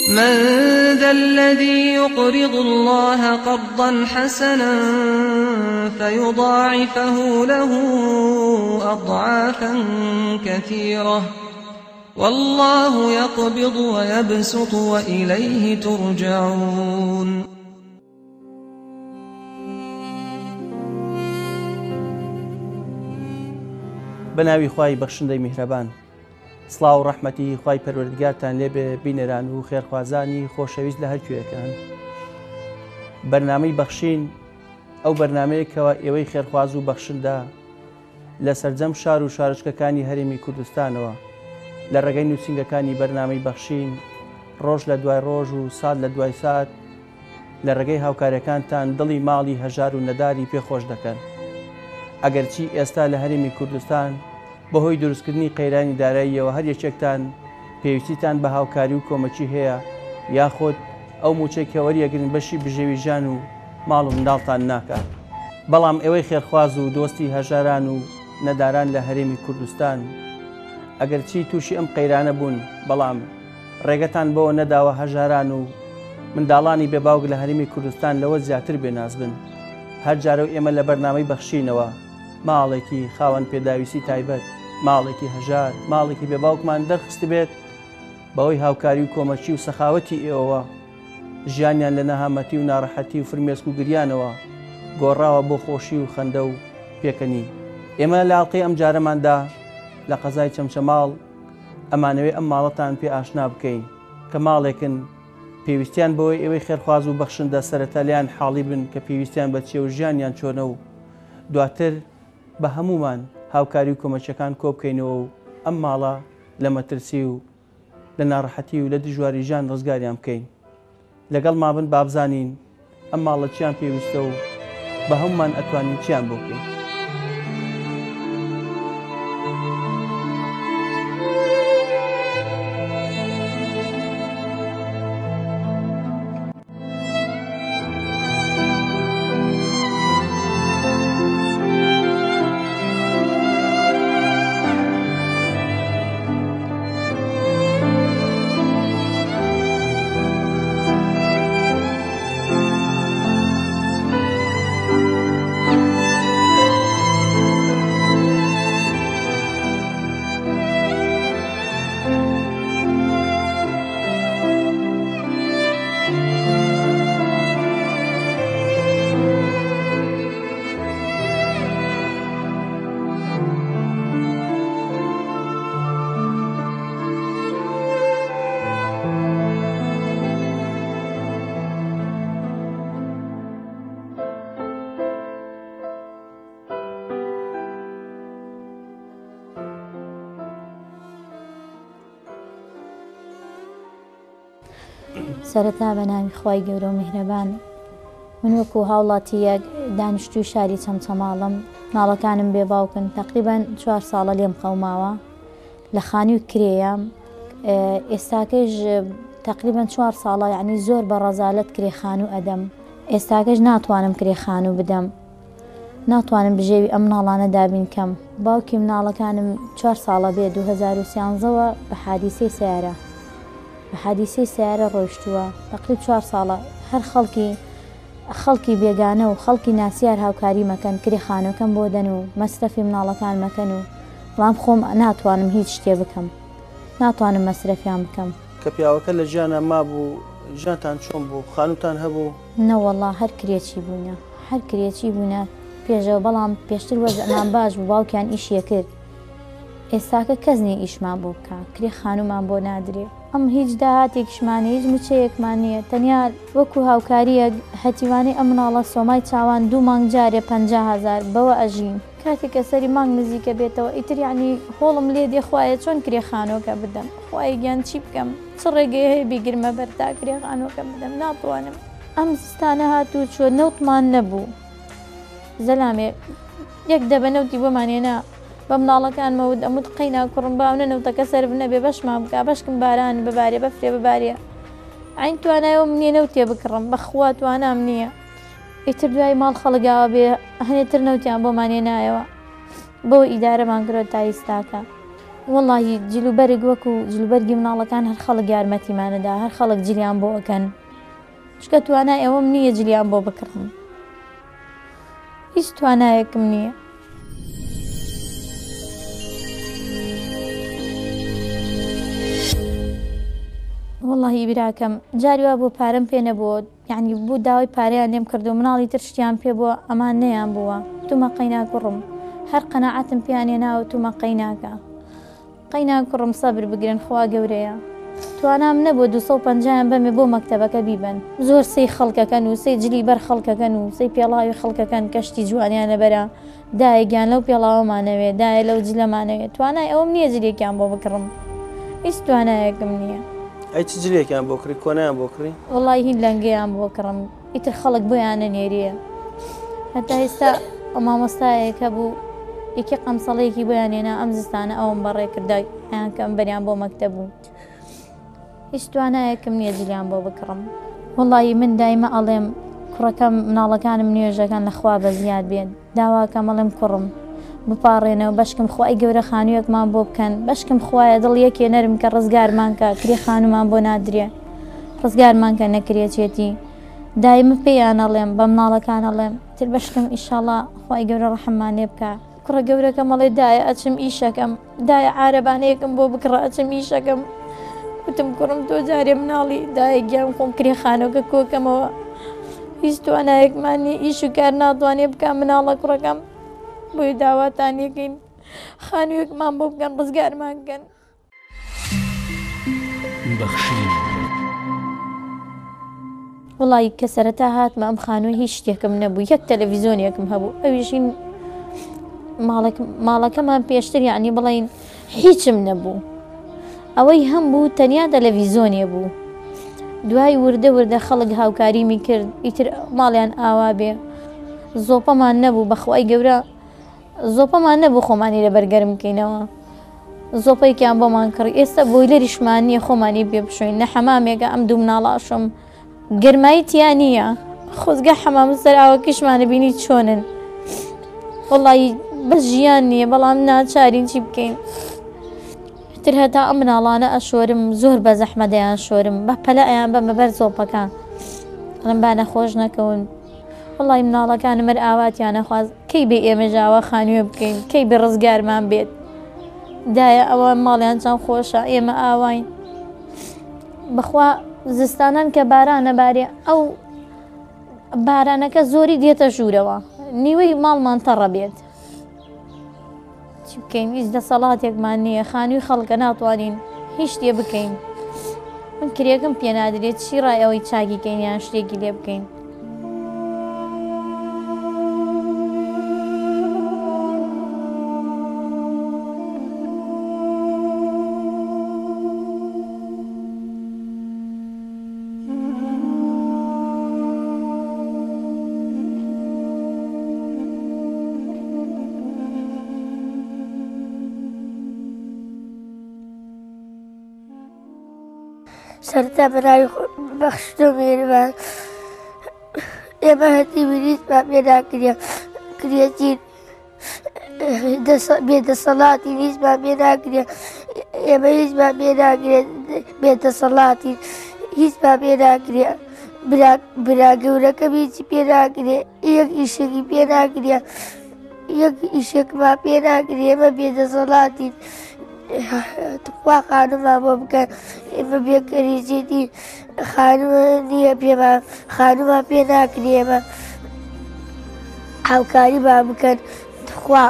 من ذا الذي يقرض الله قرضا حسنا فيضاعفه له أضعافا كثيرة والله يقبض ويبسط وإليه ترجعون. بناوی خوای بەخشندەی میهرەبان، سڵاو و ڕەحمەتی خوای پەروەردگارتان لێبێ بینەران و خێرخوازانی خۆشەویست لە هەرکوێکان. بەرنامەی بەخشین ئەو بەرنمەیەکەوە ئێوەی خێرخواز و بەخشندا لە سەرجەم شار و شارچکەکانی هەرێمی کوردستانەوە لە ڕێگەی نووسنگەکانی بەرنامەی بەخشین ڕۆژ لە دوای ڕۆژ و سات لە دوای سات لە ڕێگەی هاوکارەکانتان دڵی ماڵی هەژار و نەداری پێخۆش دەکەن. ئەگەرچی ئێستا لە هەرێمی کوردستان بەهۆی دروستکردنی قەیرانی داراییەوە هەر یەکێکتان پێویستیتان بە هاوکاری و کۆمەچی هەیە یاخۆت ئەو موچەی کەوەریەگرن بەشی بژێوی ژان و ماڵ و منداڵتان ناکات. بەڵام ئێوەی خێرخواز و دۆستی هەژاران و نەداران لە هەرێمی کوردستان ئەگەرچی تووشی ئەم قەیرانە بوون بەڵام ڕێگەتان بەوە نەداوە هەژاران و منداڵانی بێباوک لە هەرێمی کوردستان لەوە زیاتر بێناز بن. هەر جارە ئێمە لە بەرنامەی بەخشینەوە ماڵێکی خاوەن پێداویستی تایبەت، ماڵێکی هەژار، ماڵێکی بێباوکمان دەرخست بێت بەهۆی هاوکاری و کۆمەچی و سەخاوەتی ئێوە ژیانیان لە نەهامەتی و ناڕەحەتی و فرمێسک و گریانەوە گۆڕاوە بۆ خۆشی و خەندە و پێکەنی. ئێمە لە ئاڵلقەی ئەم جارەماندا لە قەزای چەمچەماڵ ئەمانەوەی ئەم ماڵەتان پێ ئاشنا بکەین کە ماڵێکن پێویستیان بەوەی ئێوەی خێرخواز و بەخشندە سەرەتالیان حاڵی بن کە پێویستیان بە چێ و ژیانیان چۆنە و دواتر بە هەمومان هاوکاری و کۆمەچەکان کۆ بکەینەوە و ئەم ماڵە لە مەترسی و لە ناڕەحەتی و لە دژواری ژیان ڕزگاریان بکەین. لەگەڵ مابن بابزانین ئەم ماڵە چیان پێویستە و بە هەمومان ئەتوانین چیان بۆ بکەین. سەرەتا بە ناوی خوای گەورە و میهرەبان من وەکو هاوڵاتیەک دانیشتووی شاری چەمچەماڵم ماڵەکانم بێ باوکن تقریبان 4 ساڵە لێم خەوماوە لە خانی و کرێیە ئێستاکەش تقریبان 4 ساڵە یعنی زۆر بە ڕەزالەت کرێخان و ئەدەم ئێستاکەش ناتوانم کرێخان و بدەم ناتوانم بژێوی ئەم مناڵانە دابین کەم باوکی مناڵەکانم 4 ساڵە بێ 2013ەوە بە حادیسەی سیارە ڕۆیشتووە تقریب 4 ساڵە هەر خەڵکی بێگانە و خەڵکی ناسیار هاوکاری مەکەن کرێخانەکەم بۆ دەن و مەسرەفی مناڵەکان مەکەن و بەڵام خۆم ناتوانم هیچ شتێ بکەم ناتوانم مەسرەفیان بکەم. کە پیاوەکە لە ژیانە مابوو ژیانتان چۆن بوو؟ خانووتان هەبوو؟ نەوەڵڵا هەر کرێکی بوونە پێشەوە بەڵام پێشتر وەزعمان باش بوو باوکیان ئیشیە کرد ئێستاکە کەسنی ئیشمان بۆ بکە کرێ خانومان بۆ نادرێ ئەم هیچ داهاتێکیشمان هیچ موچەیەکمان نییە تەنیا وەکو هاوکاریە هەتیوانەی ئەم مناڵە سۆمای چاوان 2 مانگ جارێ 50,000 بەوە ئەژین کاتێککە سەری مانگ نزیکە بێتەوە ئیتر یعنی هۆڵم لێ دێخوایە چۆن کرێخانۆکە بدەم خوای گیان چی بکەم چ ڕێگەی هەیە بیگرمە بەرتا کرێخانۆکە بدەم ناتوانم ئەم زستانە هاتوو چۆ نەوتمان نەبوو زەلامێ یەک دەبە نەوتی بۆمانێنا بە مناڵەکانمەوت ئەموت قەینا کوڕم باونە نەوتەکە سەر بنەبێ بەشمان بکە بەشکم باران ببارێ بەفرێ ببارێ ئاین توانایەوە منێ نەوتێ بکڕم بەخوا توانام نییە ئیتر دوای ماڵ خەڵگاوە بێ هەنێتر نەوتیان بۆمانێ نایەوە بۆ ئیدارەمان کرۆ تا ئێستاکە وەڵڵاهی جلوبەرگ وەکو جلوبەرگی مناڵەکان هەر خەڵک یارمەتیمانەدا، هەر خەڵک جلیان بۆ ئەکەن، چکە توانای ئەوەم نییە جلیان بۆ بکڕم، هیچ توانایەکم نییە. وەڵڵاهی براکەم جاری وا بۆ پارەم پێ نەبووە، یعنی بوو داوای پارەیان لێم کردو، مناڵی تر شتیان پێ بووە ئەمان نەیان بووە، تومە قەینا کوڕم، هەر قەناعەتم پێیان هێناوە تومە قەیناکە، قەینا کوڕم سەبر بگرن خوا گەورەیە. توانام نەبوو 250 بەمێ بۆ مەکتەبەکە بیبن، زۆر سی خەڵکەکەن و سی جلی بەر خەڵکەکەن و سی پێڵاوی خەڵکەکەن کەشتی جوانیانە بەرە، دایەگیان لەو پێڵاوەمانەوێت، دایە لەو جلەمانەوێت، توانای ئەوم نییە جلێکیان بۆ بکڕم، هیچ توانایەکم نییە. ئەی چ جلێکیان بۆ کڕی، کۆنیان بۆ کڕی؟ وەڵڵاهی هین لەنگەیان بۆ کڕم، ئیتر خەڵک بۆیانە نێریە. هەتا ئێستا مامۆستایەکە بوو یەکی قەمسەڵەیەکی بۆیان هێنا ئەم زستانە ئەوم بەڕێ کردای ئەیان کەم بەریان بۆ مەکتەب بوو، هیچ توانایەکم نییە جلیان بۆ بکڕم. وەڵڵاهی من دایمە ئەڵێم کوڕەکەم مناڵەکانم نوێژەکان لەخوا بە زیاد بێت، داواکەم ئەڵێم کوڕم بپاڕێنەوە بەشکم خوای گەورە خانوویەکمان بۆ بکەن، بەشکم خوایە دڵ یەکێ نەرم کە ڕزگارمان کە کرێ خانومان بۆ نادرێ، ڕزگارمان کە نەکرێچێتی. دایمە پێیان ئەڵێم بە مناڵەکان ئەڵێم تر بەشکم ئیشاڵڵا خوای گەورە ڕەحممان لێ بکە. کوڕە گەورەکەم ئەڵێ دایە ئەچم ئیشەکەم، دایە عارەبانەیەکم بۆ بکڕە ئەچم ئیشەکەم. وتم کوڕم تۆ جارێ مناڵی دایە گیان خۆم کرێ خانۆکە کۆکەمەوە، هیچ توانایەکمان نیە، ئیش و کار ناتوانێ بکەم مناڵە کوڕەکەم، بۆی داواتان یەکەین خانوویەکمان بۆ بکەن ڕزگارمان بکەن. وڵی کە سەرەتا هاتمە ئەم خانووی هیچ شتێکم نەبوو، یەک تەلەڤیزۆنێکم هەبوو، ئەویشین ماڵەکەمان پێشتر یعنی بڵین هیچم نەبوو، ئەوەی هەم بوو تەنیا تەلەڤیزۆنێ بوو. دوای وردە وردە خەڵک هاوکاریمی کرد، ئیتر ماڵیان ئاوا بێ، زۆپەمان نەبوو بەخوای گەورە، زۆپەمان نەبوو خۆمانی لە بەرگەرم بکەینەوە، زۆپەیەکیان بۆمان کڕی. ئێستا بۆیلەریشمان نییە خۆمانی پێ بشوین، نە حەمامێکە ئەم دوو مناڵاشم گەرمایی تیان نییە، خۆزگە حەمام سەراوەکیشمانە بینی چۆنن. وەڵی بەس ژیان نییە، بەڵام ناچارین چی بکەین. تر هەتا ئەم مناڵانە ئەشۆرم، زۆر بە زەحمەدەیان شۆرم، بە پەلە ئەیان بەمە بەر زۆپەکان ئەڵم با نەخۆش نەکەون. وەڵی مناڵەکانم هەر ئاواتیان نەخواست کەی بێ ئێمەژاوە خانوویە بکەین، کەی بێ ڕزگارمان بێت، دایە ئەوە ماڵیان چەند خۆشە ئێمە ئاواین. بەخوا زستانان کە بارانە بارێ، ئەو بارانەکە زۆری دێتە ژوورەوە، نیوەی ماڵمان تەڕە بێت، چی بکەین؟ هیچ دەسەڵاتێکمان نییە، خانووی خەڵکە ناتوانین هیچ شتێ بکەین. من کرێکم پێ نادرێت چی ڕای ئەوەی چاکیکەین یان شتێکی لێ بکەین. سەرتا بەناوی بەخشتە مێرمان ئێمە هەتی ویلیتمان پێناکرێ، کرێتین بێدەسەڵاتی هیچمان پێناکرێ، ئێمە هیچمان پێناکرێت بێدەسەڵاتی هیچمان پێناکرێ، برا گەورەکەم هیچی پێناکرێ، یەک ئیشێکی پێناکرێ، یەک ئیشێکمان پێناکرێ، ئێمە بێدەسەڵاتین. خوا خانومان بۆ بکەن، ئێمە بێکەریجێتی خانووە نییە پێمان، خانوومان پێ ناکرێ، ئێمە هاوکاریمان بکەن. خوا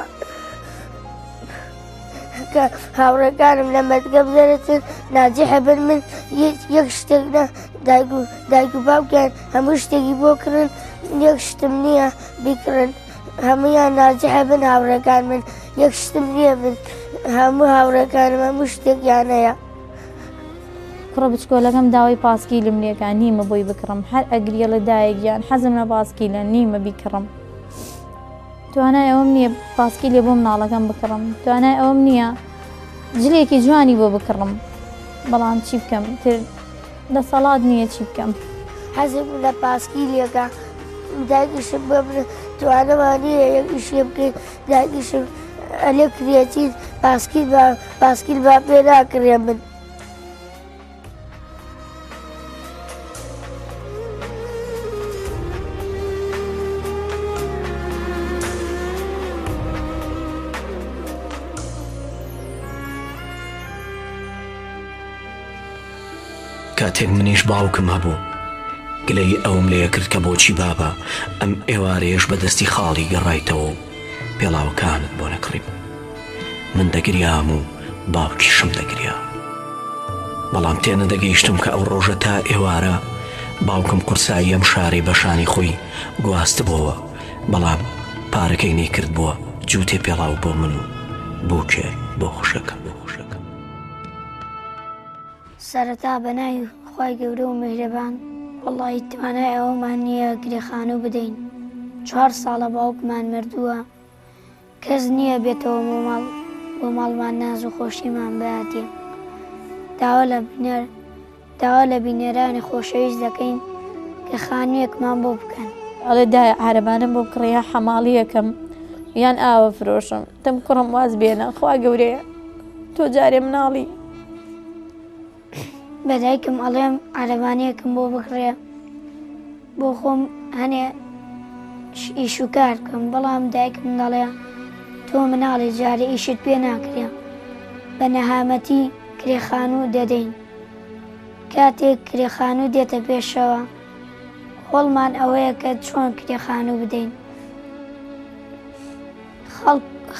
کە هاوڕێکانم لە مەدگەم دەرەچن ناجیحە بن، من یەک شتێک دایک و باوکیان هەموو شتێکی بۆ کردن، یەک شتم نییە بیکڕن، هەموویان ناجیحە بن هاوڕێکان من، یەک شتم نییە من، هەموو هاوڕێکانم هەموو شتێکیان هەیە. کوڕە بچکۆلەکەم داوای پاسکیلم لێکە، نیمە بۆی بکڕم، هەر ئەگریە لە دایەکیان حەزم لە پاسکیلە، نیمە بیکڕم. توانای ئەوەم نییە پاسکیلێ بۆ مناڵەکەم بکڕم، توانای ئەوەم نییە جلێکی جوانی بۆ بکڕم، بەڵام چی بکەم تر دەسەڵات نییە چی بکەم. حەزم لە پاسکیلێکە، دایکیشم بە توانەمان نییە یەک ئیشێ بکەین، دایکیشم ئەلێ کرێتین پاسکیل با پێ ناکڕێ من. کاتێک منیش باوکم هەبوو گلەی ئەوم لێ کرد کە بۆچی بابە ئەم ئێوارەیەش بەدەستی خاڵی گەڕایتەوە و پێڵاوەکانت بۆ نەکڕیم. من دەگریام و باوکیشم دەگریا، بەڵام تێنە دەگەیشتم کە ئەو ڕۆژە تا ئێوارە باوکم قورسایی ئەم شارەی بەشانی خۆی گواستبەوە، بەڵام پارەکەی نەیکرد بووە جووتێ پێڵاو بۆ من و بۆ کێ بۆ خوشەکەم. سەرەتا بەناوی خوای گەورە و میهرەبان، وەڵڵاهی توانای ئەوەمان نییە گرێخانوو بدەین. 4 ساڵە باوکمان مردووە، کەس نییە بێتەوە بۆ ماڵمان ناز و خۆشیمان بەهاتێ. داوا لە بینێرانی خۆشەویست دەکەین کە خانوویەکمان بۆ بکەن. ئەڵێ دایە عارەبانم بۆ بکڕێ حەماڵیەکەم یان ئاوە فرۆشم، دەم کوڕم واز بێنە، خوا گەورەیە تۆ جارێ مناڵی. بەدایکم ئەڵێم عارەبانەیەکم بۆ بکڕێ بۆ خۆم هەنێ ئیش و کار بکەم، بەڵام دایکم دەڵێ تۆ مناڵی جارێ ئیشت پێ ناکرێ، بە نەهامەتی کرێخانوو دەدەین. کاتێک کرێخانوو دێتە پێشەوە هۆڵمان ئەوەیە کە چۆن کرێخانوو بدەین.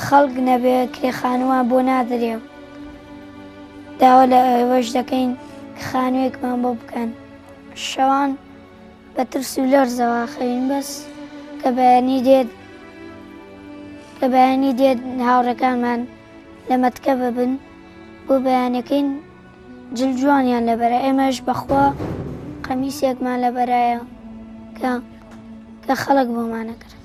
خەڵک نەبێ کرێخانووان بۆ نادرێ، داوا لە ئەوەش دەکەین کە خانوویەکمان بۆ بکەن. شەوان بە ترس و لەرزەوە خەوین، بەس کە بەیانی دێت هاوڕەکانمان لە مەتکە ببن بۆ بەیانەکەین جلجوانیان لەبەرە، ئێمەش بەخوا قەمیسێکمان لەبەرایە کە خەڵک بۆمانەکرد.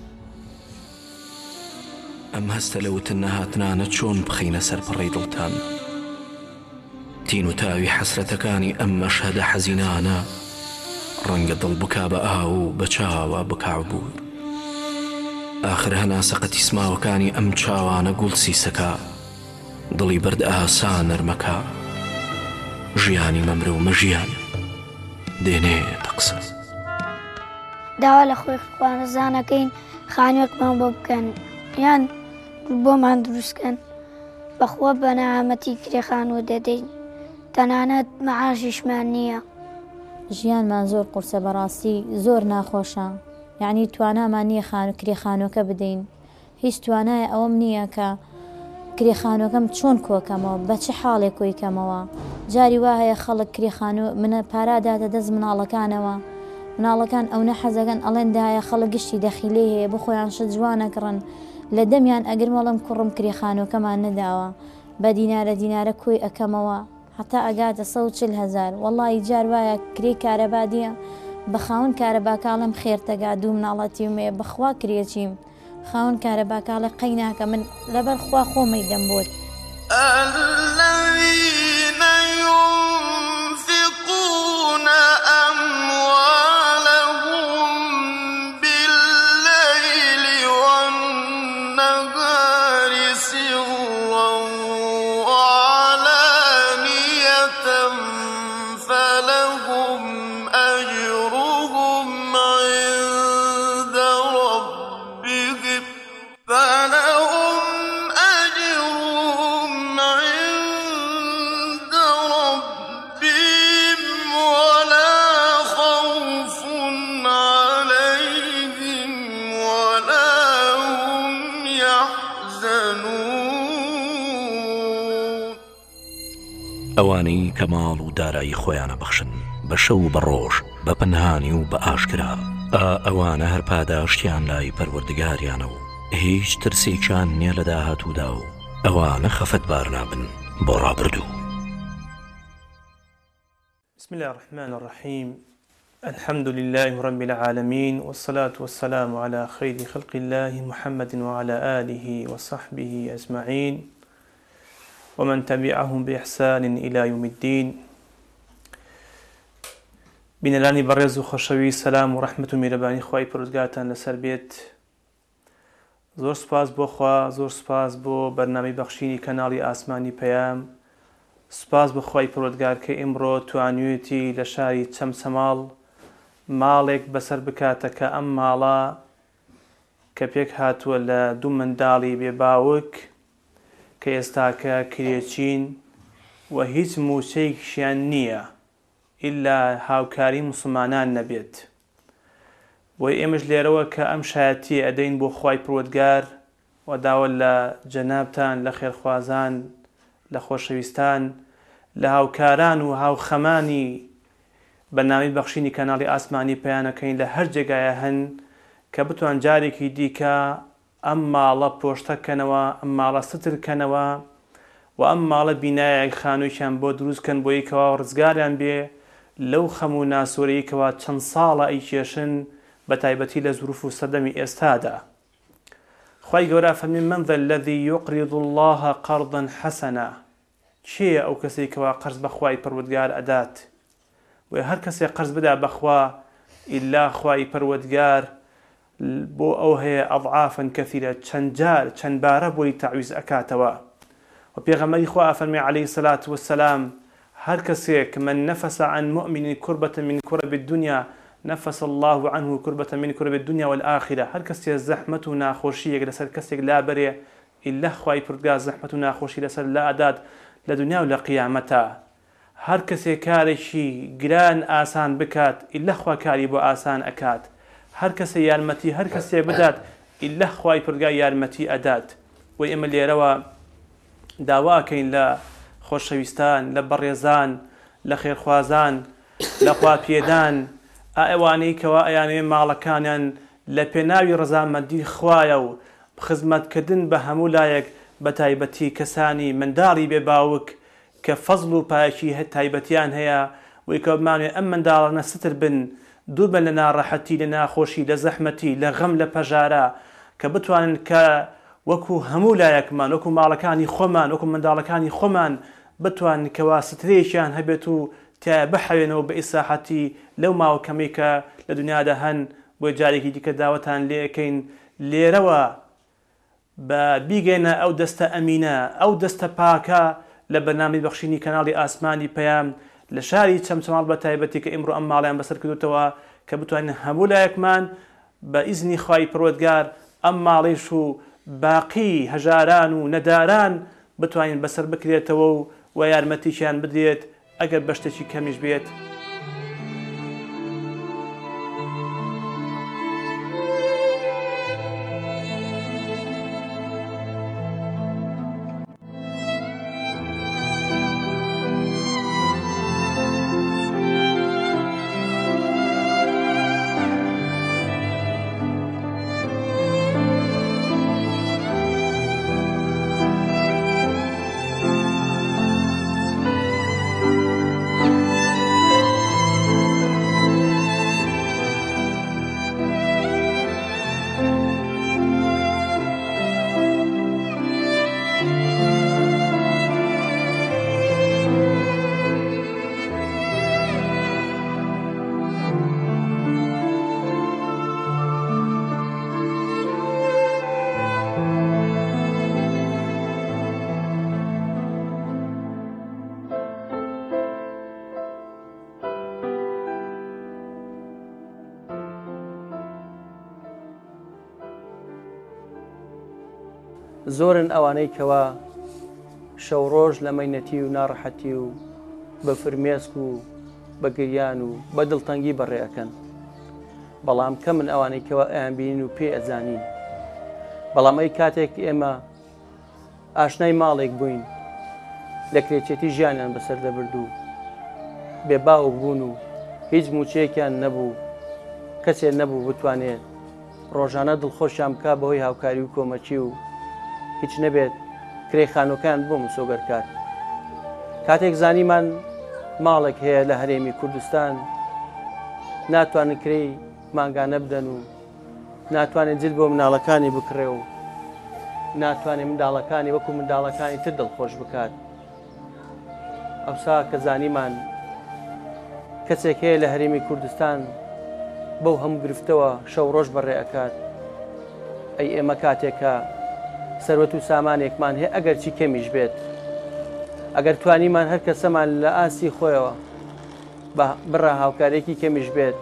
ئەم هەستە لە وتن نەهاتنانە چۆن بخەینە سەر پڕی دڵتان؟ تین و تاوی حەسرەتەکانی ئەم مەشهەدە حەزینانە ڕەنگە دڵ بکا بە ئاو و بە چاوە بکعبوور. ئاخر هەناسەقەتی سماوەکانی ئەم چاوانە گوڵسی سەکا، دڵی بەرد ئاسان نەرمەکە، ژیانی مەمرە و مەژیان دێنێتە قسە. داوا لە خۆی خوانەزانەکەین خانوویەکمان بۆ بکەن یان بۆمان دروستکەن. بەخوا بە نەهامەتی کرێخانوو دەدەین، تەنانەت مەعاشیشمان نییە. ژیانمان زۆر قورسە، بەڕاستی زۆر ناخۆشە، یعنی توانامان نییە کرێخانووەکە بدەین. هیچ توانایە ئەوەم نییە کە کرێخانوەکەم چۆن کۆکەمەوە، بە چه حاڵێک کۆیکەمەوە. جاری وا هەیە خەڵک کرێخانوو منە پاراداتە دەست مناڵەکانەوە، مناڵەکان ئەو نەحەزەکەن ئەڵێن دایە خەڵک گشتی دەخیلێ هەیە بۆ خۆیان شت جوانەکڕن، لە دەمیان ئەگەر مەڵم کوڕم کرێخانوەکەمان نەداوە بە دیینارە کۆی ئەەکەمەوە حتا ئەگاتە 140,000. وەڵڵی جار وایە کرێ کارەبادیە بە خاون کارەباکاڵم خێرتەگا دوو مناڵەتی ومێ بەخوا کرێچیم خاون کارەباکاڵە قەی ناکە من لەبەر خوا خۆمەی دەم بۆت. ئەوانەی کە ماڵ و دارایی خۆیانە بەخشن بە شەو و بە ڕۆژ بە پەنهانی و بە ئاشکرا، ئەوانە هەر پاداشتیان لای پەروەردگاریانە و هیچ ترسێکیان نییە لە داهاتوودا و ئەوانە خەفەتبار نابن بۆ ڕابردوو. بسم الله الرحمن الرحيم. الحمد لله رب العالمين، والصلاة والسلام على خير خلق الله محمد وعلى آله وصحبه أجمعين ومن تبعهم بإحسان إلى يوم الدين. بینەرانی بەڕێز و خۆشەوی، سەلام و ڕەحمەت و میرەبانی خوای پروردگارتان لەسەر بێت. زۆر سوپاس بۆ خوا، زۆر سوپاس بۆ بەرنامەی بەخشینی کەناڵی ئاسمانی پەیام. سوپاس بە خوای پەروەردگار کە ئیمڕۆ توانیوێتی لە شاری چەمچەماڵ ماڵێک بەسەر بکاتە کە ئەم ماڵە کە پێک هاتووە لە دوو منداڵی بێباوک کە ئێستاکە کرێچین و هیچ موچەیەکیشیان نییە ئیلا هاوکاری موسڵمانان نەبێت. بۆی ئێمەش لێرەوە کە ئەم شایەتی ئەدەین بۆ خوای پەروەردگار و داوە لە جەنابتان، لە خێرخوازان، لە خۆشەویستان، لە هاوکاران و هاوخەمانی بەرنامەی بەخشینی کەناڵی ئاسمانی پەیامەکەین لە هەر جێگایە هەن کە بتوان جارێکی دیکە ئەم ماڵە پۆشتەکەنەوە، ئەم ماڵە سترکەنەوە و ئەم ماڵە بینایەک خانوویشیان بۆ دروستکەن بۆ یکەوە ڕزگاریان بێ لەو خەموو ناسۆرەیەکەوە چەند ساڵە ئەیکێشن بە تایبەتی لە زروف و سەردەمی ئێستادا. خوای گەورە فەرمێ من ذا الذي يقرض الله قرضا حسنا. کێیە ئەو کەسێکەوە قەرز بە خوای پەروەردگار ئەدات؟ و هەر کەسێک قەرز بدا بەخوا ئیلا خوای پەروەردگار بۆ ئەو هەیە ئەضعافا کەثیرە، چەند جار چەند بارە بۆی تەعویز ئەکاتەوە. و پێغەمبەری خوا فەرمێ عەلەیهی السەلات وەسسەلام هەر کەسێک من نەفەس عن مؤمن كربة من كرب الدنيا نفس الله عنه كربة من كرب الدنيا والآخرة. هەر کەسێک زەحمەت و ناخۆشیەک لەسەر کەسێک لا بەرێ ئیلا خوای پەروەردگار زەحمەت و ناخۆشی لەسەر لا ئەدات لە دنیا و لە قیامەتە. هەر کەسێک کارێکی گران ئاسان بکات ئیلا خوا کاری بۆ ئاسان ئەکات. هەر کەسێک یارمەتی هەر کەسێک بدات ئیلا خوای پەروەردگار یارمەتی ئەدات. و ئێمە لێرەوە داواکەین لە خۆشەویستان، لە بەڕێزان، لە خێرخوازان، لە خواپێدان، ئەوانەی کەوا ئەیانوێ ماڵەکانیان لە پێناوی ڕەزامەندی خوایە و خزمەتکردن بە هەموو لایەک بە تایبەتی کەسانی منداڵی بێباوک کە فەزڵ و پایەکی تایبەتیان هەیە وی کە بمانوێ ئەم منداڵانە ستر بن دوو بن لە ناڕەحەتی، لە ناخۆشی، لە زەحمەتی، لە غەم، لە پەژارە کە بتوانن کە وەکو هەموو لایەکمان، وەکو ماڵەکانی خۆمان، وەکو منداڵەکانی خۆمان بتوانن کەوا سترێکیان هەبێت و تیا بحەوێنەوە بە ئیساحەتی لەو ماوە کەمەی کە لە دنیادا هەن. بۆ جارێکی دیکە داوەتان لێەکەین لێرەوە بە بیگەینە ئەو دەستە ئەمینە، ئەو دەستە پاکە لە بەرنامەی بەخشینی کەناڵی ئاسمانی پەیام لە شاری چەمچەماڵ بە تایبەتی کە ئیمڕۆ ئەم ماڵیان بەسەر کردوتەوە کە بتوانین هەموو لایەکمان بە ئیزنی خوای پەروەردگار ئەم ماڵیش و باقی هەژاران و نەداران بتوانین بەسەر بکرێتەوە و یارمەتیشیان بدرێت ئەگەر بەشتێکی کەمیش بێت. زۆرن ئەوانەی کەوا شەو ڕۆژ لە مەینەتی و ناڕەحەتی و بە فرمێسک و بە گریان و بە دڵتەنگی بەڕێەکەن، بەڵام کە من ئەوانەی کەوا ئەیان بینین و پێ ئەزانین. بەڵام ئەی کاتێک ئێمە ئاشنای ماڵێک بووین لە کرێچێتی ژیانیان بەسەر دەبرد و بێباوک بوون و هیچ موچەیەکیان نەبوو، کەسێک نەبوو بتوانێت ڕۆژانە دڵخۆشیان بکە بەهۆی هاوکاری و کۆمەچی و هیچ نەبێت کرێی خانووەکان بۆ مسۆگەرکات. کاتێک زانیمان ماڵێک هەیە لە هەرێمی کوردستان ناتوانن کرێی مانگانە بدەن و ناتوانێت جل بۆ مناڵەکانی بکڕێ و ناتوانێت منداڵەکانی وەکو منداڵەکانی تر دڵخۆش بکات. ئەوسا کە زانیمان کەسێک هەیە لە هەرێمی کوردستان بەو هەموو گرفتەوە شەو ڕۆژ بەڕێ ئەکات، ئەی ئێمە کاتێکە سەروەت و سامانێکمان هەیە ئەگەر چی کەمیش بێت ئەگەر توانیمان هەر کەسەمان لە ئاسی خۆیەوە بڕە هاوکارێکی کەمیش بێت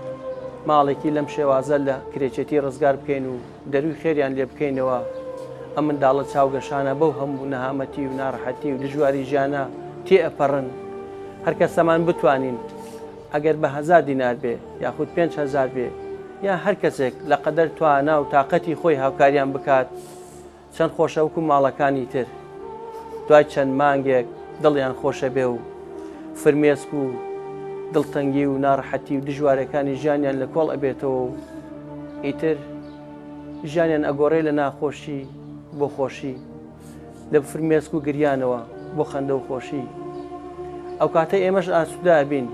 ماڵێکی لەم شێوازە لە کرێچێتی ڕزگار بکەین و دەروی خێریان لێ بکەینەوە ئەم منداڵە چاوگەشانە بەو هەموو نەهامەتی و ناڕەحەتی و دژواری ژیانە تێئەپەڕن هەر کەسەمان بتوانین ئەگەر بە 1000 دینار بێ یاخود 5000 بێ یا هەر کەسێک لە قەدەر توانا و تااقەتی خۆی هاوکاریان بکات چەند خۆشەوەکو ماڵەکانی تر دوای چەند مانگێک دڵیان خۆشە بێ و فرمێسک و دڵتەنگی و ناڕەحەتی و دژوارەکانی ژیانیان لە کۆڵ ئەبێتەوە و ئیتر ژیانیان ئەگۆڕێ لە ناخۆشی بۆ خۆشی لە فرمێسک و گریانەوە بۆ خەندە و خۆشی ئەو کاتە ئێمەش ئاسوودا بین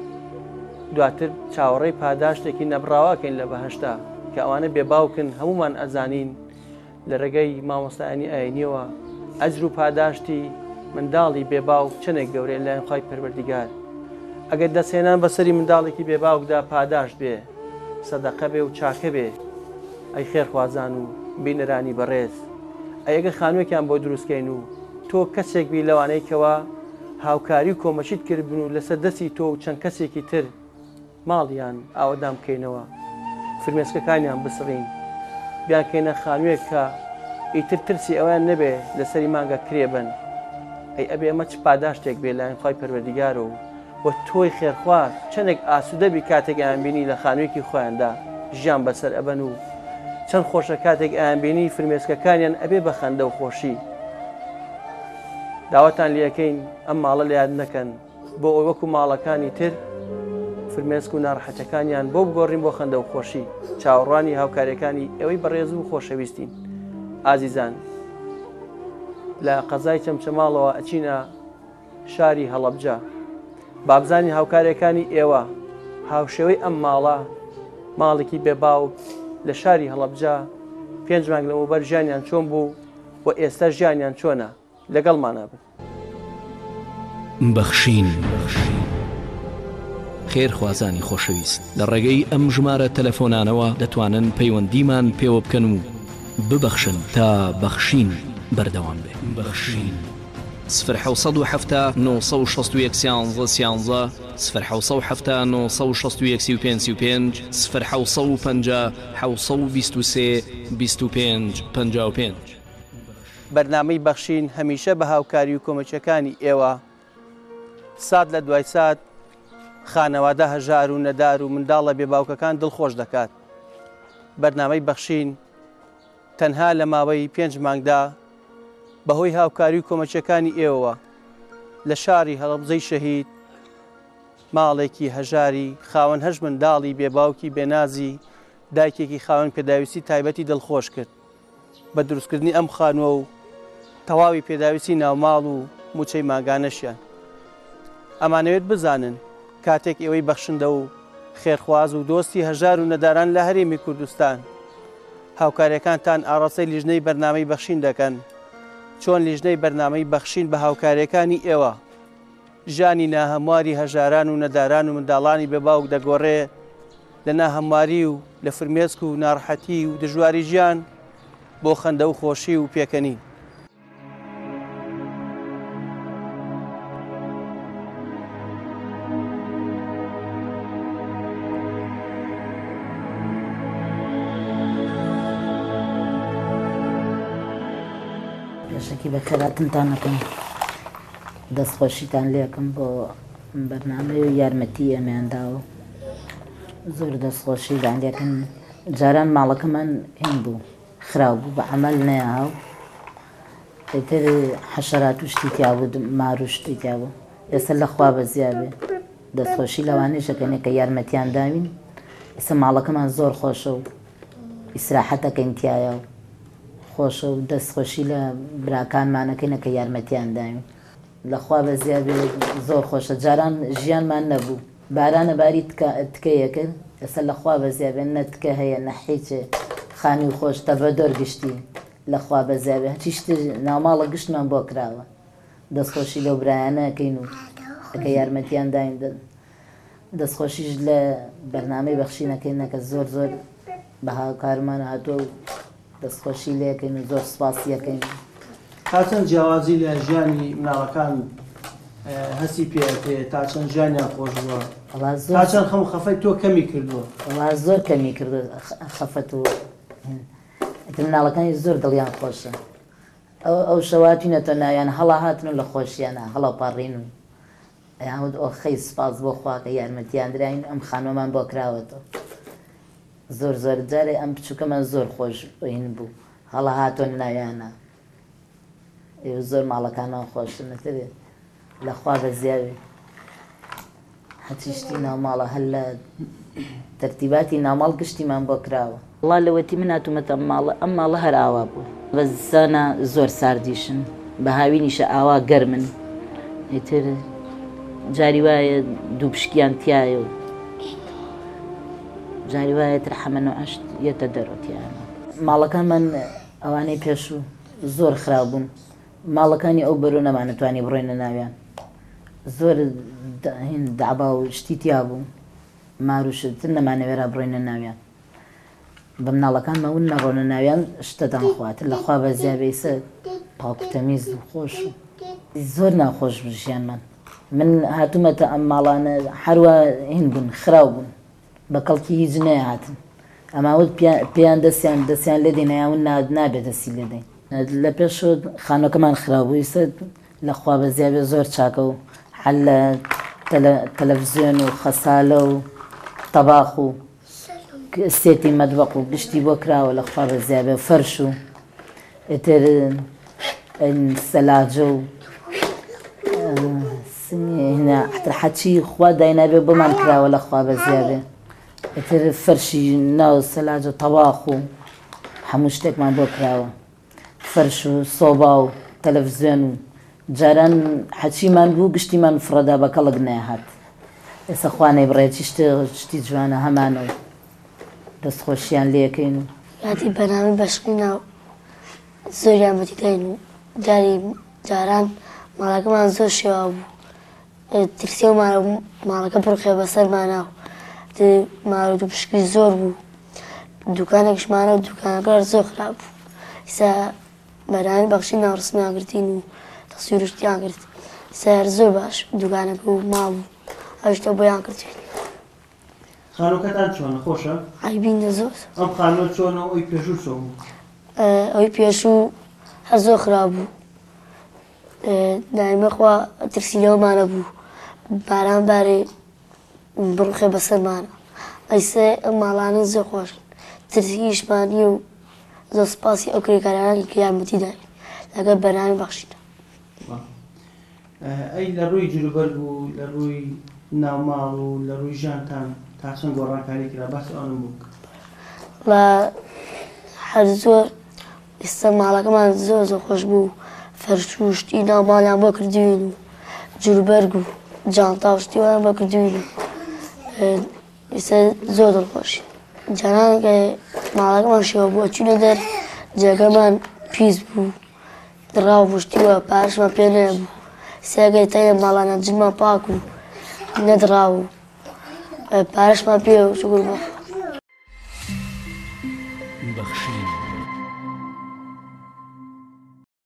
دواتر چاوەڕێی پاداشتێکی نەبراواکەین لە بەهەشتا کە ئەوانە بێباوکن هەمومان ئەزانین لە ڕێگەی مامۆستایانی ئاینیەوە ئەجر و پاداشتی منداڵی بێباوک چنێک گەورەیە لایەن خوای پەروەردیگار ئەگەر دەسێنان بەسەری منداڵێکی بێباوکدا پاداشت بێ سەدەقە بێ و چاکە بێ ئەی خێرخوازان و بینەرانی بەڕێز ئەگەر خانوویەکیان بۆ دروستکەین و تۆ کەسێک بی لەوانەیەکەوە هاوکاری و کۆمەچیت کردبن و لەسەر دەستی تۆ و چەند کەسێکی تر ماڵیان ئاوەدام بکەینەوە فرمێسکەکانیان بسڕین بیانکەینە خانوویەک کە ئیتر ترسی ئەویان نەبێ لەسەری مانگە کرێبن ئەی ئەبێ ئەمە چ پاداشتێک بێ لایەن خوای پەروەردیگارە و تۆی خێرخواز چەندێک ئاسوودەبی کاتێک ئەیان بینی لە خانوویەکی خۆیاندا ژیان بەسەر ئەبەن و چەند خۆشە کاتێک ئەیان بینی فرمێسکەکانیان ئەبێ بە خەندە و خۆشی داوەتان لەکەین ئەم ماڵە لە یاد نەکەن بۆ ئەو وەکو ماڵەکانی تر فرمێسک و ناڕەحەتەکانیان بۆ بگۆڕین بۆ خەندە و خۆشی چاوەڕوانی هاوکاریەکانی ئەوەی بەڕێز و خۆشەویستین ئازیزان لە قەزای چەمچەماڵەوە ئەچینە شاری هەڵەبجە بابزانی هاوکاریەکانی ئێوە هاوشێوەی ئەم ماڵە ماڵێکی بێباوک لە شاری هەڵەبجە 5 مانگ لەمەوبەر ژیانیان چۆن بوو و ئێستا ژیانیان چۆنە لەگەڵمانە بن بەخشین خێرخوازانی خۆشەویست لە ڕێگەی ئەم ژمارە تەلەفۆنانەوە دەتوانن پەیوەندیمان پێوە بکەن و ببەخشن تا بەخشین بەردەوام بێ بەخشین 0 961 11 0 965 0 بەرنامەی بەخشین هەمیشە بە هاوکاری و کۆمەچەکانی ئێوە سات لە دوای سات خانەوادە هەژار و نەدار و منداڵە بێباوکەکان دڵخۆش دەکات بەرنامەی بەخشین تەنها لە ماوەی 5 مانگدا بەهۆی هاوکاری و کۆمەچەکانی ئێوە لە شاری هەڵەبجەی شەهید ماڵێکی هەژاری خاوەن 8 منداڵی بێباوکی بێنازی دایکێکی خاوەن پێداویستی تایبەتی دڵخۆش کرد بە دروستکردنی ئەم خانووە و تەواوی پێداویستی ناوماڵ و موچەی ماگانەشیان ئەمانەوێت بزانن کاتێک ئێوەی بەخشندە و خێرخواز و دۆستی هەژار و نەداران لە هەرێمی کوردستان هاوکاریەکانتان ئاڕاستەی لیژنەی بەرنامەی بەخشین دەکەن چۆن لیژنەی بەرنامەی بەخشین بە هاوکاریەکانی ئێوە ژانی ناهەمواری هەژاران و نەداران و منداڵانی بێباوک دەگۆڕێ لە ناهەمواری و لە فرمێسک و ناڕەحەتی و دژواری ژیان بۆ خەندە و خۆشی و پێکەنی پێشەکی بە خێراتنتان نەکەم دەستخۆشیتان لێکم بۆ بەرنامەی و یارمەتی ئەمەیانداوە زۆر دەستخۆشی دانلێکن جاران ماڵەکەمان هێن بوو خراو بوو بە عەمەل نەیاو ئیتر حەشەرات و شتی تیا بوو مار و شتی تیا بوو ئێستا لەخوا بەزیابێ دەستخۆشی لەوانەیەشەکەنێ کە یارمەتیان داوین ئێستا ماڵەکەمان زۆر خۆشە و ئیسراحەتەکەین تایە و خۆشە و دەستخۆشی لە براکانمانەکەینە کە یارمەتیان داوین لەخوا بەزیابێ زۆر خۆشە جاران ژیانمان نەبوو بارانە باری تکەیە کرد ئێستا لەخوا بەزیابێ نە تکە هەیە نە هیچێ خانی و خۆش تە بە دۆر گشتی لەخوا بەزیابێ هەچی شت ناوماڵە گشتمان بۆ کراوە دەستخۆشی لەو برایانەکەین و ئەکە یارمەتیان دایم دەستخۆشیش لە بەرنامەی بەخشینەکەینە کە زۆر زۆر بە هاوکارمان هاتووە و دەستخۆشی لێکەین و زۆر سپاسیەکەین. تا چەند جیاوازی لە ژیانی مناڵەکان هەستی پێ تا چەند ژیانیان خۆش بووە تا چەند خەم خەفەت تۆ کەمی کردووە؟ زۆر کەمی کردو خەفەت و مناڵەکانی زۆر دڵیان خۆشە. ئەو شەواتینەتە ناویان هەڵا هاتن و لە خۆشییانە هەڵا پاڕین و یاود ئەو خەی سپاس بۆ خواکە یارمەتیان دراین ئەم خانۆمان بۆ کراوەتەوە. زۆر زۆر جارێ ئەم بچووکەمان زۆر خۆش هین بوو هەڵا هاتۆن ناویانە زۆر ماڵەکانان خۆشنەترێ لەخوا بە زیاوێ هەچیشتی ناوماڵە هەر لە تەرتیباتی ناوماڵ گشتیمان بۆ کراوە. وڵا لەوەتی من هاتوومەتە ئەم ماڵە هەر ئاوا بوو بە زانە زۆر ساردیشن بە هاوینیشە ئاوا گەرمن ئیتر جاری وایە دوو پشکیان تایە و جاری وایە تر حەمەنە عەشت یەتە دەرۆتیانە. ماڵەکانمان ئەوانەی پێشوو زۆر خراپ بوون ماڵەکانی ئەو بەرۆ نەمانەتوانی بڕۆینە ناویان زۆر دابا و شتی تیا بوو ماروشتر نەمانەوێرا بڕۆینە ناویان بە مناڵەکانمە ون نەڕۆنە ناویان شتەدان خواتر لەخوا بە زیابەیسە پاکوتەمیز و خۆش و زۆر ناخۆش ژیانمان. من هاتوومەتە ئەم ماڵانە هەروە هین بوون خراو بوون بە کەڵکی هیچ نەهاتن ئەماوت پێیان دەستیان لێ دێنیاون نابێت دەستی لێ دەین. لە پێشەوە خانۆکەمان خراپبوو ئێستا لەخوا بە زیابێ زۆر چاکە و حەل لە تەلەڤیزیۆن و خەسالە و تەباخ و سێتی مەدبەق و گشتی بۆ کراوە لەخوا بە زیابێ فەرش و ئیتر سەلاجە و حەچی خوا داینابێ بۆمان کراوە لەخوا بە زیابێ ئیتر فەرشی ناو سەلاجە تەباخ و هەموو شتێکمان بۆ کراوە فەرش و سۆبا و تەلەڤیزیۆن و جاران حەچیمان بوو گشتیمان فڕەدا بە کەڵک نەهات. ئێستا خوا نەیبڕێتی شتی جوانە هەمانە و دەستخۆشییان لێەکەین و یادی بەنامی بەشقینە و زۆر یارمەتیدەین و جاران ماڵەکەمان زۆر شێوا بوو ترسێ و ماڵەکە بڕخێ بەسەرمانە و ماڵ و پشکی زۆر بوو دوکانێکشمانە و دوکانەکە زۆر خراپ بوو. ئێستا بەنامی بەخشی ناوڕستمیان گرتین و تەسویرشتیان کرد ئێستا زۆر باش دوکانەکە و مابوو ئەو شتە بۆیان کردوین. خانۆکەتان چۆنە خۆشە؟ عیبینە زۆر. ئەم خانۆ چۆنە ئەوی پێشوو چۆن بوو؟ ئەوی پێشوو هەر زۆر خراپ بوو دایمەخوا ترسی لەومانە بوو باران بارێ بڕخێ بەسەرمانە. ئەیستا ئەم ماڵانە زۆر خۆشن ترسیشمانی و زۆر سپاسی ئەو کرێکارانانی کە یارمەتی داین لەگەڵ بەنامی بەخشینە. ئەی لە ڕووی جلوبەرگ و لە ڕووی ناوماڵ و لە ڕووی ژیانتان تا چەند گۆڕانکاری کرا باسی ئەوەم بوو لە هەر زۆر ئێستا ماڵەکەمان زۆر زۆر خۆش بوو فەرش و شتی ناوماڵیان بۆ کردوین و جلوبەرگ و جانتا و شتیوان بۆ کردوین و ئێستا زۆر دڵخۆشین. جاران کە ماڵەکەمان شێوە بووە چوونە دەر جێگەمان پیس بوو دڕاو بوو شتیوە پارەشمان پێ نەبوو سێگەی تەیە ماڵانە جلمان پاک و نەدڕاو و پارەشمان پێ و شکر بۆ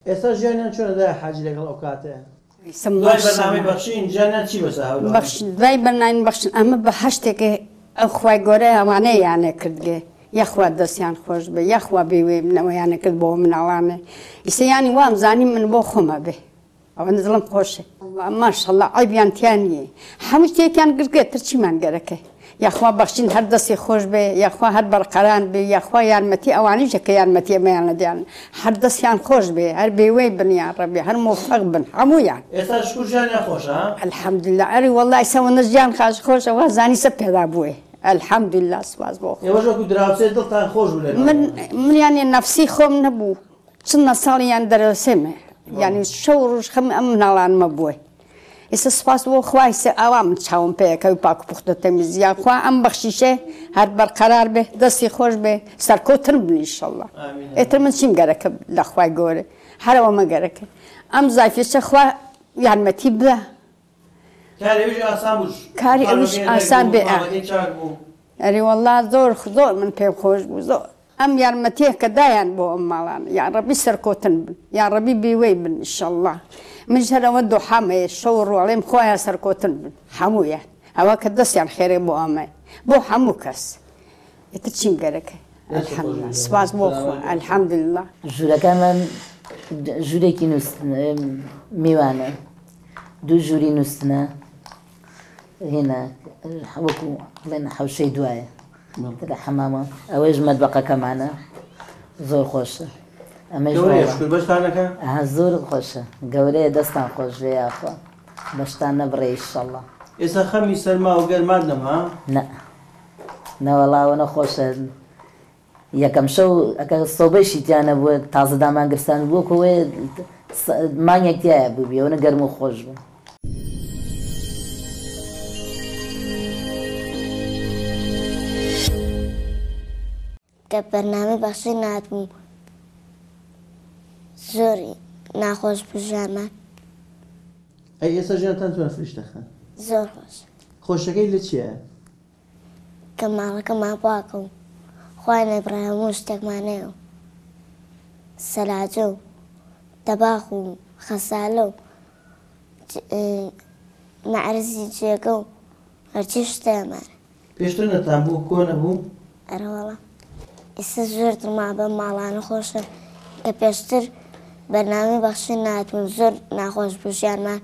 ئێستا ژیانیان چۆنەدا حاجی لەگەڵ ئەو کاتەیە؟ دوای بەرنامەی بەخشین ژیانیان چی بەسە هەولێر؟ دوای بەرنامەی بەخشین ئەمە بە هەشتێکە ئەو خوای گەورە ئەوانەیە یانە کردگێ یەخوا دەستیان خۆش بێ یەخوا بێوێ منەوەیانە کرد بۆ مناڵانێ ئیسە یانی وام زانی من بۆ خۆمە بێ ئەوە دڵم خۆشە ماشەڵڵا عیبیان تیان نییە هەموو شتێکیان گرگێت تر چیمان گەرەکە یاخوا بەخشین هەر دەستی خۆش بێ یاخوا هەر بەرقەران بێ یاخوا یارمەتی ئەوانیشە کە یارمەتی ئەمەیان لەدیان هەر دەستیان خۆش بێ هەر بێوەی بنیان ڕەبێ هەر موفەق بن هەموویان. ئێستا شکر ژیانیان خۆشە؟ ئەلحەمدوللا ئەری وەڵڵای ئێستا ژیان خاش خۆشە وا زانی سە پێدا بووێ ئەلحەمدوللا سوپاس بۆ ئێوەش وەکو دراوسێ دڵتان خۆش بوو لەگەڵ من یانی نەفسی خۆم نەبوو چەندە ساڵیان دەرەوسێمە یعنی شەو ڕۆژ خەم ئەم مناڵانمە بووە ئێستا سوپاس بۆ خوای سێ ئاوا من چاوم پێیەکەوی پاک و پوختە تەمیزیان خوا ئەم بەخشیشێ هەر بەرقەرار بێ دەستی خۆش بێ سەرکەوتن بن ئینشەڵڵا ئێتر من چیم گەرەکە لە خوای گەورە هەرەوە مە گەرەکە ئەم زایفێشە خوا یارمەتی بدە کاری ئەویش ئاسان بوو کاری ئەویش ئاسان بێ ئەری وەڵڵا زۆر من پێم خۆش بوو زۆر ئەم یارمەتەیە کە دایان بۆ ئەم ماڵانە یا ڕەبی سەرکۆتن بن یا ڕەبی بێوەی بن ئینشەڵڵا منش هەرەوە دوحامەیە شەو ڕۆڵێم خۆیان سەرکۆتن بن هەموویان ئەوە کە دەستیان خێرێ بۆ ئەمە بۆ هەموو کەس ئێتر چیم گەرەکە الحەمدولله سپاس بۆ خۆ الحەمدولله ژوورەکانمان ژوورێکی میوانە دوو ژووری نووسنە هێنا وەکو بڵێن حەوشەی دوایە لە حەمامە ئەوەیش مەتبەقەکەمانە زۆر خۆشە ئەمەش زۆر خۆشە گەورەیە دەستان خۆش بێ یاخوا بەشتان نەبڕێ ئینشەڵڵا ئێستا خەمی سەرما و گەرمان نەما نەوەڵاوە نەخۆشە یەکەم شەو ئەکە سۆبەیشی تیانە بووە تازە دامانگرستان بووە کۆوێ مانگێک تایە بووبی ئەوە گەرم و خۆش بوو کە بەرنامەی بەخشی ناتبوو زۆری ناخۆش بژارمان ئەی ئێستا ژیانتان توانە فریش دەخەن زۆر خۆش خۆشەکەی لە چییە؟ کە ماڵەکەمان پاکە و خوای نەبڕە هەموو شتێکمانەیە و سەلاجە و تەباخ و خەسالە و مەعرزی جێگە و هەرچی شتێمانە پێشتر نەتان بوو کۆ نەبوو؟ ئەرەوەڵە ئێستا زۆر دڵما بە ماڵانە خۆشە کە پێشتر بەرنامەی بەخشی ناتبوو زۆر ناخۆش بوو ژیانمان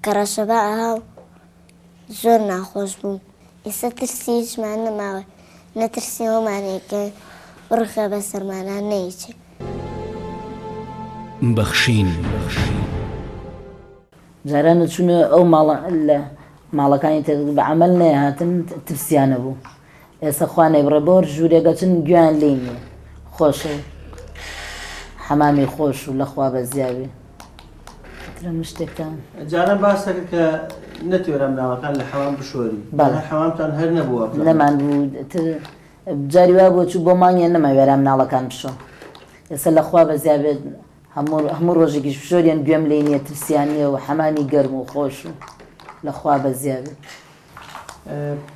کە ڕەشەبا ئاها و زۆر ناخۆش بوو ئێستا ترسی هیچمان نەماوە نەترسی ئەومانەیە کە بڕخە بە سەرمانان نەیچێ بەخشین جارانە چونە ئەو لە ماڵەکانی تر بە عەمەل نەهاتن ترسیانە بوو ئێستا خوا نەیبڕێ بۆ ژوورێگەچن گویان لێ نییە خۆشە حەمامی خۆش و لەخوا بەزیاوێ ترە شتێکتان جاران باس دەکرد کە نەتوێرە مناڵەکان لە حەمام بشۆری حەمامتان هەر نەبووە نەمان بوو جاری وا بۆ چوو بۆ مانگیان نەمەوێرە مناڵەکان بشۆ ئێستا لەخوا بەزیاوێت هەموو ڕۆژێکیش بشۆریان گوێم لێ نییە ترسیان نییە و حەمامی گەرم و خۆش و لەخوا بەزیاوێت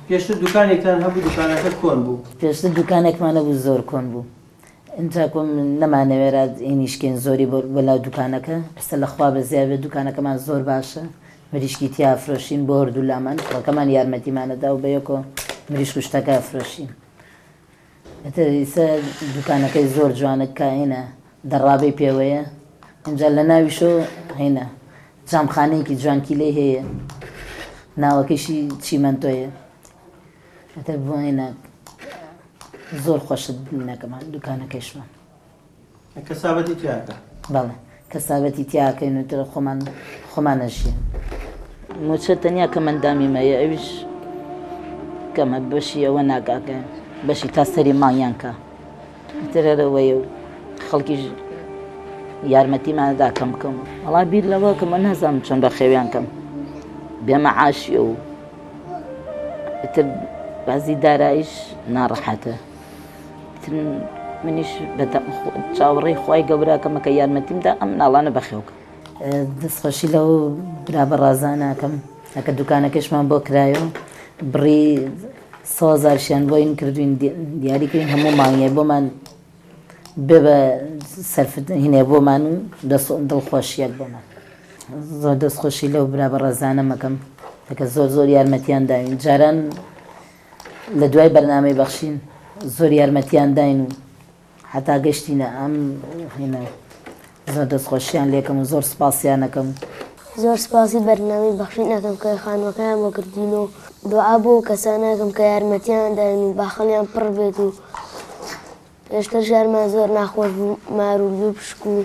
پێشتر دوکانێکتان هەبوو دوکانەکە کۆن بوو پێشتر دوکانێکمانە بوو زۆر کۆن بوو ئینجاکۆم نەمانەوێرە ئینیشکێن زۆری بەلاو دوکانەکە ئێستا لەخوا بەزیاوێت دوکانەکەمان زۆر باشە مریشکی تیا فرۆشین بۆ هەردوو لامان خۆکەمان یارمەتیمانەدا و بەیەکۆ مریشک و شتەکە فرۆشین ئێستا دوکانەکەی زۆر جوانە کاینە دەڕابەی پێوەیە اینجا لە ناویشۆ هێنە جامخانەیەکی جوانکی لێ هەیە ناوەکەیشی چیمەنتۆیە ئەتە بۆ هێنە زۆر خۆشت بینەکەمان دوکانەکەیشمان کەسابەتی تیاکە بەڵێ کەسابەتی تیاکەین و ترە خۆمانەژیە موچە تەنیا کە مەندامیمەیە ئەویش کەمە بەشی ئەوە ناگاکە بەشی تا سەری مانگیانکە ترەرەوەیە و خەڵکیش یارمەتیمانەدا کەم بکەم وەڵا بیر لەوە کە من نەزانم چۆن بە خێویان کەم بێمە عاشیە و تر بازی دارایش ناڕەحەتە منیش چاوەڕێی خوای گەوراکەمە کە یارمەتیمدا ئەم ناڵانە بەخێوکە دەستخۆشی لەو برا بە ڕازاناکەم ئەکە دوکانەکەشمان بۆ کرایەوە بڕی 100,000 بۆین کردوین دیاریکردین هەموو مانگیە بۆمان بێ بە سەرهینێ بۆمان و دڵخۆشیەک بۆمان زۆر دەستخۆشی لەو برا بە ڕێزانە مەکەم ئەکە زۆر یارمەتیان داوین جاران لە دوای بەرنامەی بەخشین زۆر یارمەتیان داین و حتا گەشتینە ئەم هێنە زۆر دەستخۆشییان لێکەم و زۆر سپاسیانەکەم زۆر سپاسی بەرنامەی بەخشینەکەم کە خانوەکەیان بۆ کردینەوە دوعا بۆ کەسانەکەم کە یارمەتیان داین و باخەڵیان پڕ بێت و پێشتر ژارمان زۆر ناخۆش بوو مار و لوو پشک و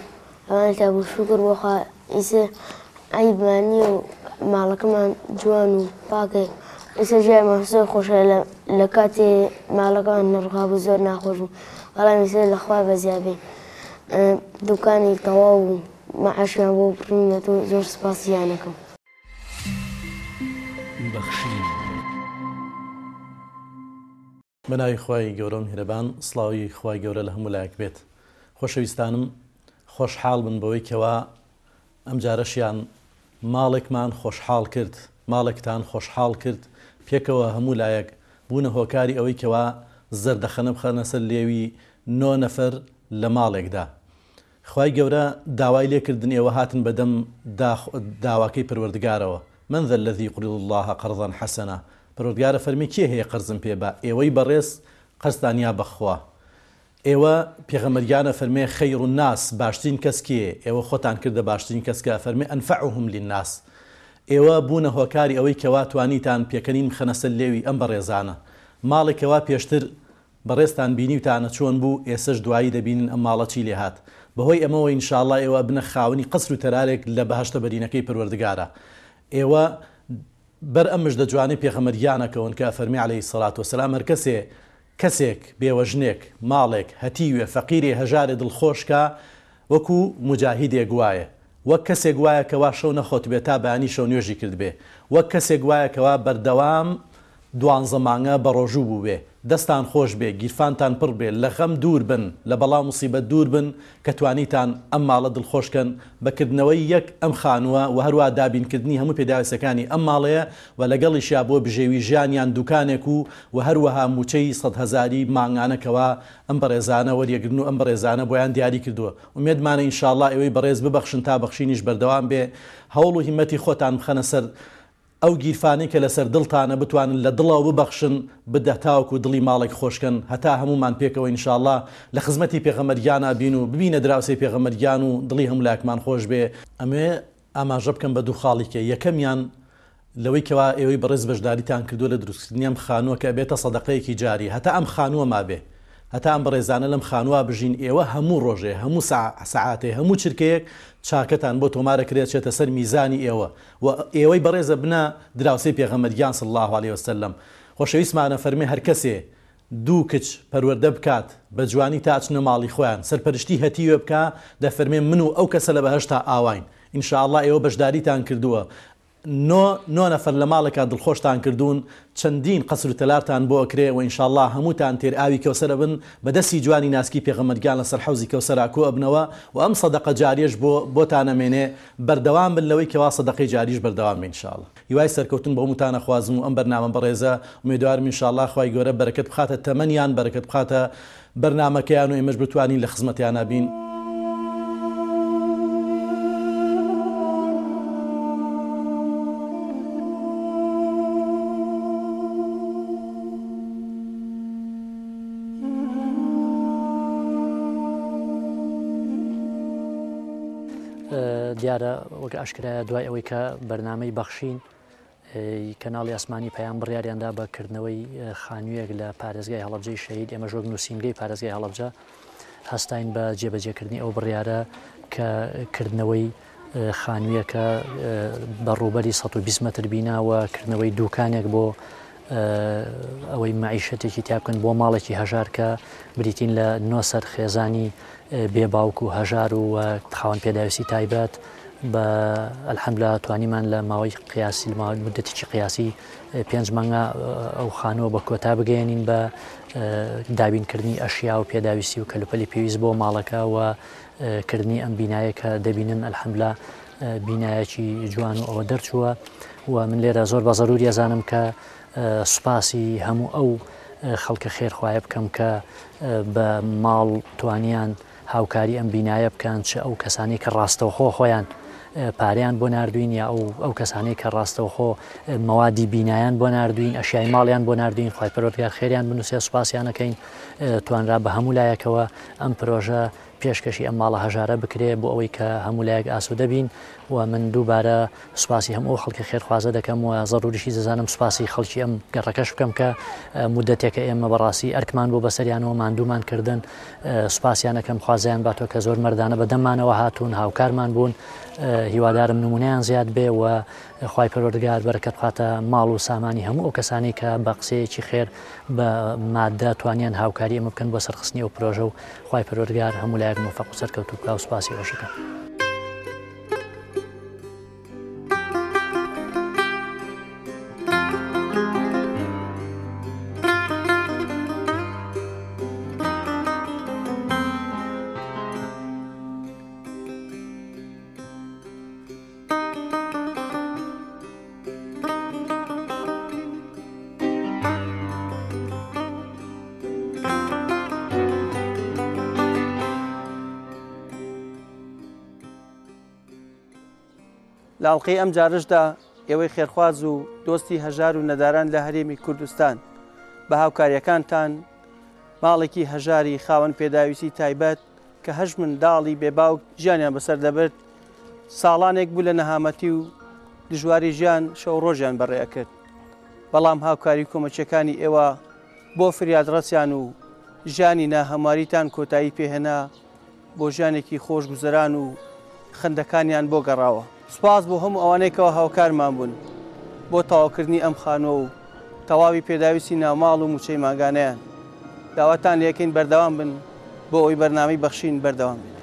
ئەوان تا بوو شوکر بۆخوا ئیسە عیبمانی و ماڵەکەمان جوان و پاکێ ئێستا ژیانمان زۆر خۆشە لە کاتێ ماڵەکەمان نەڕخا بوو زۆر ناخۆش بوو بەڵام ئێستا لەخوا بەزیابێ دوکانی تەواو و مەعاشیان بۆ بڕینەوە و زۆر سپاسیانەکەم بەناوی خوای گەورە و میهرەبان سڵاوی خوای گەورە لە هەموو لایەک بێت خۆشەویستانم خۆشحاڵ بن بەوەی کەوا ئەم جارەشیان ماڵێکمان خۆشحاڵ کرد ماڵێکتان خۆشحاڵ کرد پێکەوە هەموو لایەک بوونە هۆکاری ئەوەی کەوا زەردەخەنە بخەنە سەر لێوی 9 نەفەر لە ماڵێکدا. خوای گەورە داوای لێکردن ئێوە هاتن بەدەم داواکەی پەروەردگارەوە. من ذا الذي يقرض الله قرضا حسنا. پەروەردگارە فەرمی کێ هەیە قەرزم پێ با؟ ئێوەی بەڕێز قەرزدانیا بەخوا. ئێوە پێغەمبەریانە فەرمێ خەیر الناس باشترین کەس کێ؟ ئێوە خۆتان کردە باشترین کەسکە فەرمێ ئەنفعهم للناس. ئێوە بوونە هۆکاری ئەوەی کەوا توانیتان پێکەنین بخەنە سەر لێوی ئەم بەڕێزانە. ماڵێکەوە پێشتر بەڕێزتان بینیوتانە چۆن بوو، ئێسش دوایی دەبینن ئەم ماڵە چی لێ هات. بەهۆی ئەمەوە ئینشاءڵڵا ئێوە بنە خاوەنی قەسر و تەرارێک لە بەهەشتە بەرینەکەی پەروەردگارە. ئێوە بەر ئەم مژدە جوانەی پێغەمبەریانەکەون کە فەرمی عەلەیهی سەڵات وەسەلام هەر کەسێک بێوەژنێک ماڵێک هەتیوێ فەقیرێ هەژارێ دڵخۆشکە وەکو مجاهیدێک وایە، وەک کەسێک وایە کەوا شەو نەخۆت بێت تا بەیانی شەو نوێژی کرد بێ، وەک کەسێک وایە کەوا بەردەوام 12 مانگە بە ڕۆژوو بوو بێ، دەستان خۆش بێ، گیرفانتان پڕ بێ، لە غەم دوور بن، لە بەڵام موسیبەت دوور بن کە توانیتان ئەم ماڵە دڵخۆشکەن بەکردنەوەی یەک ئەم خانووە و هەروە دابینکردنی هەموو پێداویستەکانی ئەم ماڵەیە و لەگەڵیشیا بۆ بژێوی ژیانیان دوکانێک و هەروەها موچەی 100,000 مانگانەکەوە ئەم بەڕێزانە وەریەگرن و ئەم بەڕێزانە بۆیان دیاری کردووە. ومێدمانە ئینشاءڵڵا ئێوەی بەڕێز ببەخشن تا بەخشینیش بەردەوام بێ، هەوڵ و هیمەتی خۆتان بخەنە سەر ئەو گیرفانی کە لەسەر دڵتانە بتوانن لە دڵەوە ببەخشن بدە تاوەکو دڵی ماڵێک خۆشکن هەتا هەمومان پێکەوە ئینشاءڵڵا لە خزمەتی پێغەمبەریانە بین و ببینە دراوسەی پێغەمبەریان و دڵی هەموو لایەکمان خۆش بێ. ئەمێ ئاماژە بکەم بە دوو خاڵیکە. یەکەمیان لەوەی کەوا ئێوەی بەڕێز بەشداریتان کردووە لە دروستکردنی ئەم خانووە کە بێتە سەدەقەیەکی جاری، هەتا ئەم خانووە مابێ، هەتا ئەم بەڕێزانە لەم خانووە بژین. ئێوە هەموو ڕۆژێ هەموو سەعاتێ هەموو چرکەیەک چاکەتان بۆ تۆمارە کرێت چێتە سەر میزانی ئێوە و ئێوەی بەڕێزە بنە دراوسەی پێغەمبەریان صلی الله عليه وسلم. خۆشەویستمانە فەرمێ هەر کەسێ دوو کچ پەروەردە بکات بە جوانی تا ئەچنە ماڵی خۆیان سەرپەرشتی هەتیوێ بکە دەفەرمێ من و ئەو کەسە لە بەهەشتا ئاواین. ئینشاءڵڵا ئێوە بەشداریتان کردووە، 9 نەفەر لە ماڵێکا دڵخۆشتان کردوون، چەندین قەسر و تەلارتان بۆ ئەکرێ و ئینشاءڵڵا هەمووتان تێر ئاوی کەوسەرە بن بەدەستی جوانی ناسکی پێغەمبەریان لەسەر حەوزی کەوسەرا کۆ ئەبنەوە و ئەم سەدەقە جاریەش بۆتان ئەمێنێ بەردەوام بن لەوەی کەوا سەدەقەی جاریش بەردەوام بێ ئینشاءڵڵا. هیوای سەرکەوتن بۆ هەمووتانە خوازم و ئەم بەرنامە بەڕێزە ومێدوارم ئینشاءڵڵا خوای گەورە بەرەکەت بخاتە تەمەنیان، بەرەکەت بخاتە بەرنامەکەیان و ئێمەش بتوانین لە خزمەتیانە بین. دیارە وەک ئاشکرایە دوای ئەوەی کە بەرنامەی بەخشین کەناڵی ئەسمانی پەیام بڕیاریاندا بەکردنەوەی خانوویەک لە پارێزگای هەڵەبجەی شەهید، ئێمە ژۆک نووسینگەی پارێزگای هەڵەبجە هەستاین بە جێبەجێکردنی ئەو بڕیارە کە کردنەوەی خانوویەکە بەڕووبەری 120 مەتر بیناوە، کردنەوەی دوکانێک بۆ ئەوەی مەعیشەتێکی تیا بکەن بۆ ماڵێکی هەژار کە بریتین لە 9 سەر خێزانی بێباوک و هەژار و خاوەن پێداویستی تایبەت بە ئەلحەمدوللا توانیمان لە ماوەی قیاسی مدەتێکی قیاسی 5 مانگە ئەو خانووە بە کۆتا بگەێنین بە دابینکردنی ئەشیا و پێداویستی و کەلوپەلی پێویست بۆ ماڵەکە و کردنی ئەم بینایە کە دەبینن ئەلحەمدوللا بینایەکی جوان و ئەوە دەرچووە و من لێرە زۆر بە زەروری ئەزانم کە سوپاسی هەموو ئەو خەڵکە خێرخوایە بکەم کە بە ماڵ توانیان هاوکاری ئەم بینایە بکەن، چ ئەو کەسانی کە ڕاستەوخۆ خۆیان پاریان بۆ نردوین یا ئەو کەسانی کە ڕاستەوخۆ مەوادی بینایان بۆ نردوین، ئەشیای ماڵیان بۆ نردوین، خوای پەروەردگار خێریان بنووسێ، سوپاسیانەکەین توانرا بە هەموو لایەکەوە ئەم پرۆژە پێشکەشی ئەم ماڵە هەژارە بکرێ بۆ ئەوەی کە هەموو لایەک ئاسوودە بین و من دووبارە سوپاسی هەموو خەڵکی خێرخوازە دەکەم و زەڕوریشی دەزانم سوپاسی خەڵکی ئەم گەڕەکەش بکەم کە مدەتێکە ئێمە بەڕاستی ئەرکمان بۆ بەسەریانەوە ماندوومان کردن، سوپاسیانەکەم خوازیان باتۆ کە زۆر مەردانە بەدەممانەوە هاتوون، هاوکارمان بوون، هیوادارم نمونەیان زیاد بێ و خوای پەروەردگار بەرەکەت بخاتە ماڵ و سامانی هەموو ئەو کەسانی کە بە قسەیەکی خێر بە مادە توانیان هاوکاری ئەمە بکەن بۆ سەرخستنی ئەو پرۆژە و خوای پەروەردگار هەموو لایەک موفەق و سەرکەوتوو بکا و سوپاسی خۆشەکەم. لە ئەڵقەی ئەم جارشدا ئێوەی خێرخواز و دۆستی هەژار و نەداران لە هەرێمی کوردستان بە هاوکاریەکانتان ماڵێکی هەژاری خاوەن پێداویستی تایبەت کە هەژ منداڵی بێباوک ژیانیان بەسەر دەبرد ساڵانێک بوو لە نەهامەتی و دژواری ژیان شەو ڕۆژیان بەڕێە کرد بەڵام هاوکاری کۆمەچەکانی ئێوە بۆ فریادڕەچیان و ژیانی ناهەمواریتان کۆتایی پێهێنا بۆ ژیانێکی خۆش گوزەران و خندەکانیان بۆ گەڕاوە. سوپاس بۆ هەموو ئەوانەیەکەوە هاوکارمان بوون بۆ تەواوکردنی ئەم خانۆ و تەواوی پێداویستی ناوماڵ و موچەی ماگانەیان. داواتان لەکەین بەردەوام بن بۆ ئەوی بەرنامەی بەخشین بەردەوام بێت.